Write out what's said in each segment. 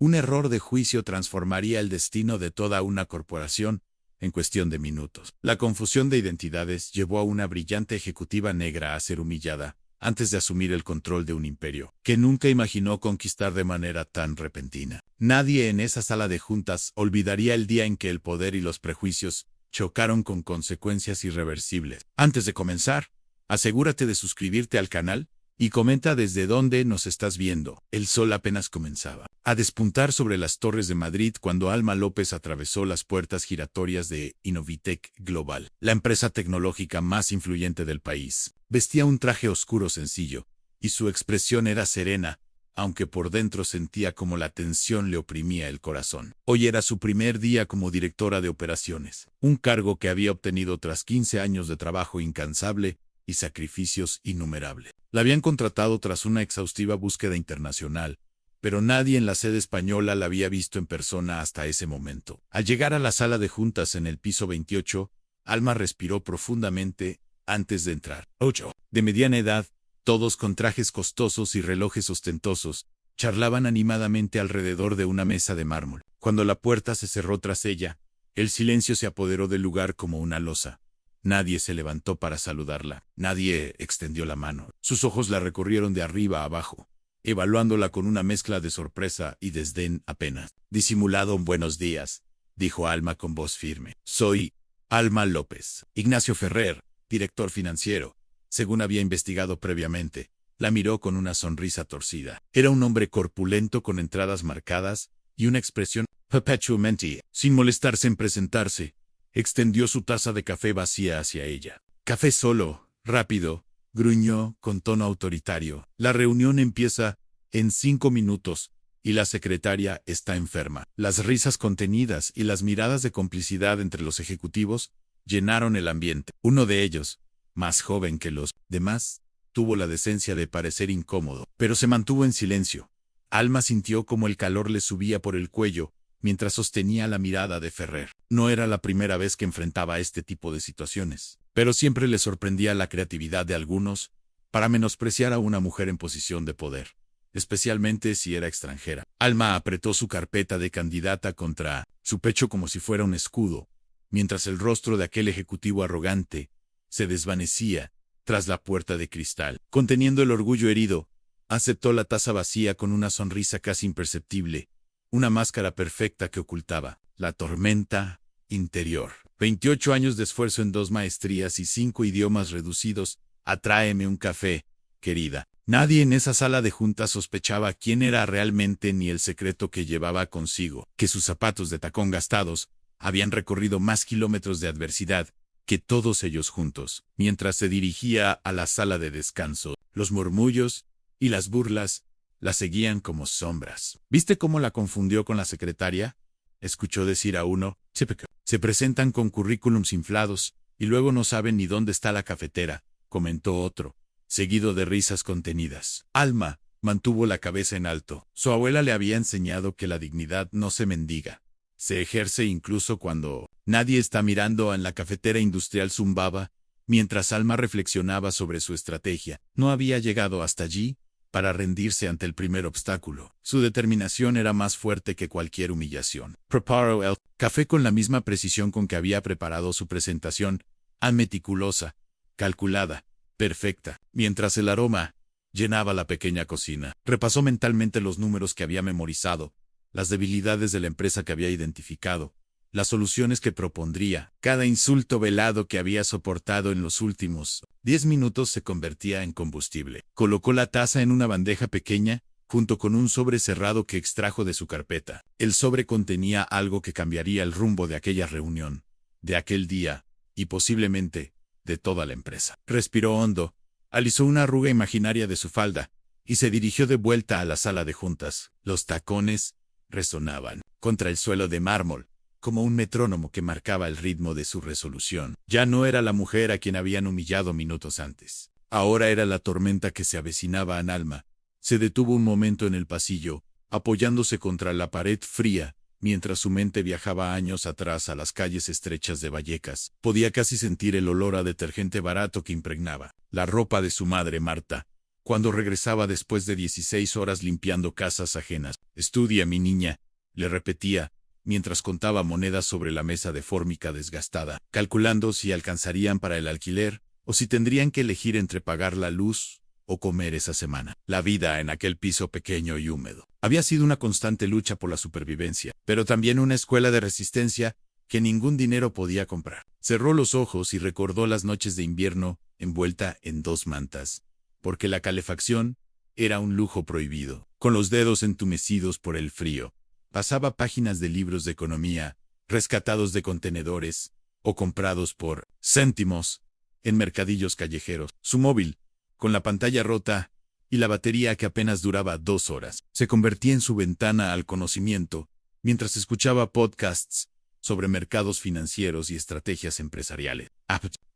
Un error de juicio transformaría el destino de toda una corporación en cuestión de minutos. La confusión de identidades llevó a una brillante ejecutiva negra a ser humillada antes de asumir el control de un imperio que nunca imaginó conquistar de manera tan repentina. Nadie en esa sala de juntas olvidaría el día en que el poder y los prejuicios chocaron con consecuencias irreversibles. Antes de comenzar, asegúrate de suscribirte al canal y comenta desde dónde nos estás viendo. El sol apenas comenzaba a despuntar sobre las torres de Madrid cuando Alma López atravesó las puertas giratorias de Innovitec Global, la empresa tecnológica más influyente del país. Vestía un traje oscuro sencillo, y su expresión era serena, aunque por dentro sentía como la tensión le oprimía el corazón. Hoy era su primer día como directora de operaciones, un cargo que había obtenido tras 15 años de trabajo incansable y sacrificios innumerables. La habían contratado tras una exhaustiva búsqueda internacional, pero nadie en la sede española la había visto en persona hasta ese momento. Al llegar a la sala de juntas en el piso 28, Alma respiró profundamente antes de entrar. 8. De mediana edad, todos con trajes costosos y relojes ostentosos, charlaban animadamente alrededor de una mesa de mármol. Cuando la puerta se cerró tras ella, el silencio se apoderó del lugar como una losa. Nadie se levantó para saludarla. Nadie extendió la mano. Sus ojos la recorrieron de arriba a abajo, evaluándola con una mezcla de sorpresa y desdén apenas. Disimulado buenos días, dijo Alma con voz firme. Soy Alma López. Ignacio Ferrer, director financiero, según había investigado previamente. La miró con una sonrisa torcida. Era un hombre corpulento con entradas marcadas y una expresión perpetuamente. Sin molestarse en presentarse, extendió su taza de café vacía hacia ella. Café solo, rápido, gruñó con tono autoritario. La reunión empieza en 5 minutos y la secretaria está enferma. Las risas contenidas y las miradas de complicidad entre los ejecutivos llenaron el ambiente. Uno de ellos, más joven que los demás, tuvo la decencia de parecer incómodo, pero se mantuvo en silencio. Alma sintió como el calor le subía por el cuello mientras sostenía la mirada de Ferrer. No era la primera vez que enfrentaba este tipo de situaciones, pero siempre le sorprendía la creatividad de algunos para menospreciar a una mujer en posición de poder, especialmente si era extranjera. Alma apretó su carpeta de candidata contra su pecho como si fuera un escudo, mientras el rostro de aquel ejecutivo arrogante se desvanecía tras la puerta de cristal. Conteniendo el orgullo herido, aceptó la taza vacía con una sonrisa casi imperceptible, una máscara perfecta que ocultaba la tormenta interior. 28 años de esfuerzo en 2 maestrías y 5 idiomas reducidos. Atráeme un café, querida. Nadie en esa sala de juntas sospechaba quién era realmente ni el secreto que llevaba consigo, que sus zapatos de tacón gastados habían recorrido más kilómetros de adversidad que todos ellos juntos. Mientras se dirigía a la sala de descanso, los murmullos y las burlas la seguían como sombras. ¿Viste cómo la confundió con la secretaria?, escuchó decir a uno. Se presentan con currículums inflados y luego no saben ni dónde está la cafetera, comentó otro, seguido de risas contenidas. Alma mantuvo la cabeza en alto. Su abuela le había enseñado que la dignidad no se mendiga, se ejerce incluso cuando nadie está mirando. En la cafetera industrial zumbaba, mientras Alma reflexionaba sobre su estrategia. No había llegado hasta allí para rendirse ante el primer obstáculo. Su determinación era más fuerte que cualquier humillación. Preparó el café con la misma precisión con que había preparado su presentación, meticulosa, calculada, perfecta, mientras el aroma llenaba la pequeña cocina. Repasó mentalmente los números que había memorizado, las debilidades de la empresa que había identificado, las soluciones que propondría. Cada insulto velado que había soportado en los últimos 10 minutos se convertía en combustible. Colocó la taza en una bandeja pequeña, junto con un sobre cerrado que extrajo de su carpeta. El sobre contenía algo que cambiaría el rumbo de aquella reunión, de aquel día, y posiblemente de toda la empresa. Respiró hondo, alisó una arruga imaginaria de su falda, y se dirigió de vuelta a la sala de juntas. Los tacones resonaban contra el suelo de mármol, como un metrónomo que marcaba el ritmo de su resolución. Ya no era la mujer a quien habían humillado minutos antes. Ahora era la tormenta que se avecinaba en Alma. Se detuvo un momento en el pasillo, apoyándose contra la pared fría, mientras su mente viajaba años atrás a las calles estrechas de Vallecas. Podía casi sentir el olor a detergente barato que impregnaba la ropa de su madre Marta, cuando regresaba después de 16 horas limpiando casas ajenas. Estudia, mi niña, le repetía, mientras contaba monedas sobre la mesa de fórmica desgastada, calculando si alcanzarían para el alquiler o si tendrían que elegir entre pagar la luz o comer esa semana. La vida en aquel piso pequeño y húmedo había sido una constante lucha por la supervivencia, pero también una escuela de resistencia que ningún dinero podía comprar. Cerró los ojos y recordó las noches de invierno envuelta en 2 mantas, porque la calefacción era un lujo prohibido. Con los dedos entumecidos por el frío, pasaba páginas de libros de economía, rescatados de contenedores o comprados por céntimos en mercadillos callejeros. Su móvil, con la pantalla rota y la batería que apenas duraba 2 horas, se convertía en su ventana al conocimiento mientras escuchaba podcasts sobre mercados financieros y estrategias empresariales.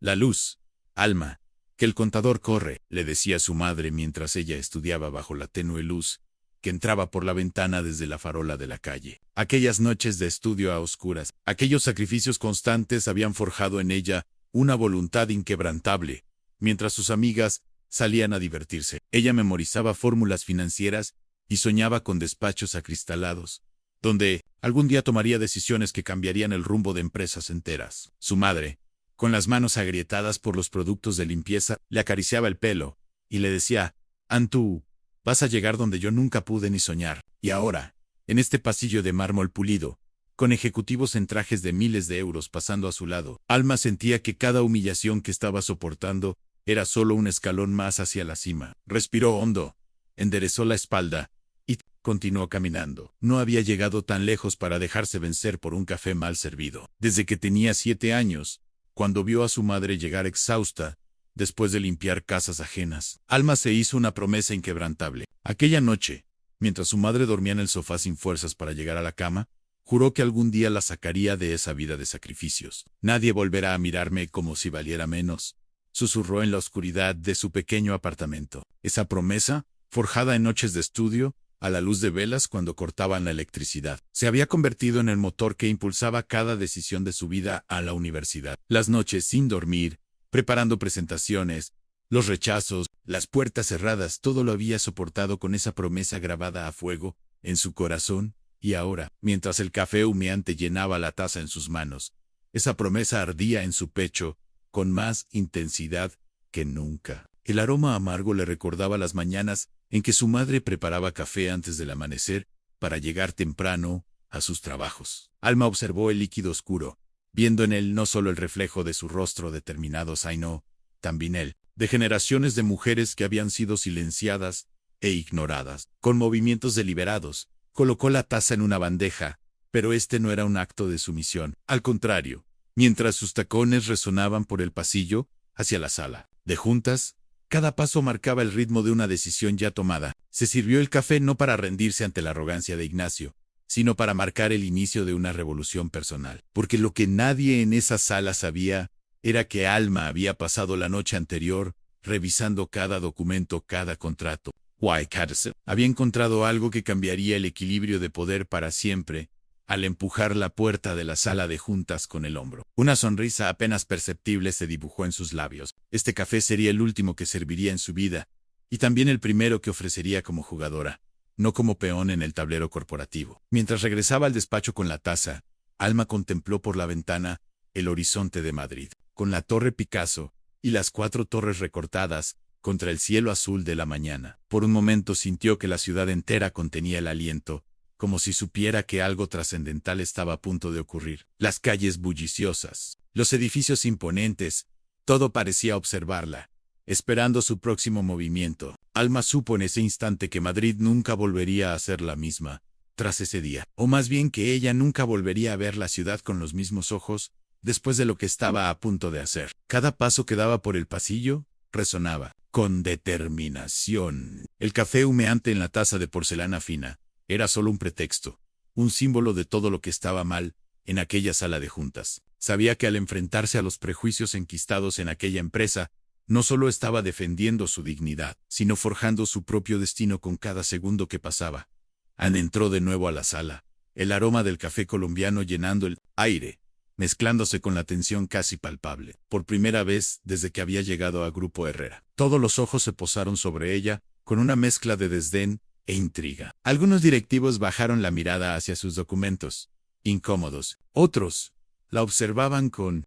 La luz, Alma, que el contador corre, le decía su madre mientras ella estudiaba bajo la tenue luz que entraba por la ventana desde la farola de la calle. Aquellas noches de estudio a oscuras, aquellos sacrificios constantes habían forjado en ella una voluntad inquebrantable, mientras sus amigas salían a divertirse. Ella memorizaba fórmulas financieras y soñaba con despachos acristalados, donde algún día tomaría decisiones que cambiarían el rumbo de empresas enteras. Su madre, con las manos agrietadas por los productos de limpieza, le acariciaba el pelo y le decía: «Antú, vas a llegar donde yo nunca pude ni soñar». Y ahora, en este pasillo de mármol pulido, con ejecutivos en trajes de miles de euros pasando a su lado, Alma sentía que cada humillación que estaba soportando era solo un escalón más hacia la cima. Respiró hondo, enderezó la espalda y continuó caminando. No había llegado tan lejos para dejarse vencer por un café mal servido. Desde que tenía 7 años, cuando vio a su madre llegar exhausta, después de limpiar casas ajenas, Alma se hizo una promesa inquebrantable. Aquella noche, mientras su madre dormía en el sofá sin fuerzas para llegar a la cama, juró que algún día la sacaría de esa vida de sacrificios. «Nadie volverá a mirarme como si valiera menos», susurró en la oscuridad de su pequeño apartamento. Esa promesa, forjada en noches de estudio, a la luz de velas cuando cortaban la electricidad, se había convertido en el motor que impulsaba cada decisión de su vida a la universidad. Las noches sin dormir, preparando presentaciones, los rechazos, las puertas cerradas, todo lo había soportado con esa promesa grabada a fuego en su corazón, y ahora, mientras el café humeante llenaba la taza en sus manos, esa promesa ardía en su pecho con más intensidad que nunca. El aroma amargo le recordaba las mañanas en que su madre preparaba café antes del amanecer para llegar temprano a sus trabajos. Alma observó el líquido oscuro, viendo en él no solo el reflejo de su rostro determinado, sino también el de generaciones de mujeres que habían sido silenciadas e ignoradas. Con movimientos deliberados, colocó la taza en una bandeja, pero este no era un acto de sumisión. Al contrario, mientras sus tacones resonaban por el pasillo hacia la sala de juntas, cada paso marcaba el ritmo de una decisión ya tomada. Se sirvió el café no para rendirse ante la arrogancia de Ignacio, sino para marcar el inicio de una revolución personal. Porque lo que nadie en esa sala sabía era que Alma había pasado la noche anterior revisando cada documento, cada contrato. White había encontrado algo que cambiaría el equilibrio de poder para siempre al empujar la puerta de la sala de juntas con el hombro. Una sonrisa apenas perceptible se dibujó en sus labios. Este café sería el último que serviría en su vida, y también el primero que ofrecería como jugadora, no como peón en el tablero corporativo. Mientras regresaba al despacho con la taza, Alma contempló por la ventana el horizonte de Madrid, con la Torre Picasso y las 4 torres recortadas contra el cielo azul de la mañana. Por un momento sintió que la ciudad entera contenía el aliento, como si supiera que algo trascendental estaba a punto de ocurrir. Las calles bulliciosas, los edificios imponentes, todo parecía observarla, esperando su próximo movimiento. Alma supo en ese instante que Madrid nunca volvería a ser la misma tras ese día, o más bien que ella nunca volvería a ver la ciudad con los mismos ojos después de lo que estaba a punto de hacer. Cada paso que daba por el pasillo resonaba con determinación. El café humeante en la taza de porcelana fina era solo un pretexto, un símbolo de todo lo que estaba mal en aquella sala de juntas. Sabía que al enfrentarse a los prejuicios enquistados en aquella empresa, no solo estaba defendiendo su dignidad, sino forjando su propio destino con cada segundo que pasaba. Anne entró de nuevo a la sala, el aroma del café colombiano llenando el aire, mezclándose con la tensión casi palpable. Por primera vez desde que había llegado a Grupo Herrera, todos los ojos se posaron sobre ella, con una mezcla de desdén e intriga. Algunos directivos bajaron la mirada hacia sus documentos, incómodos. Otros la observaban con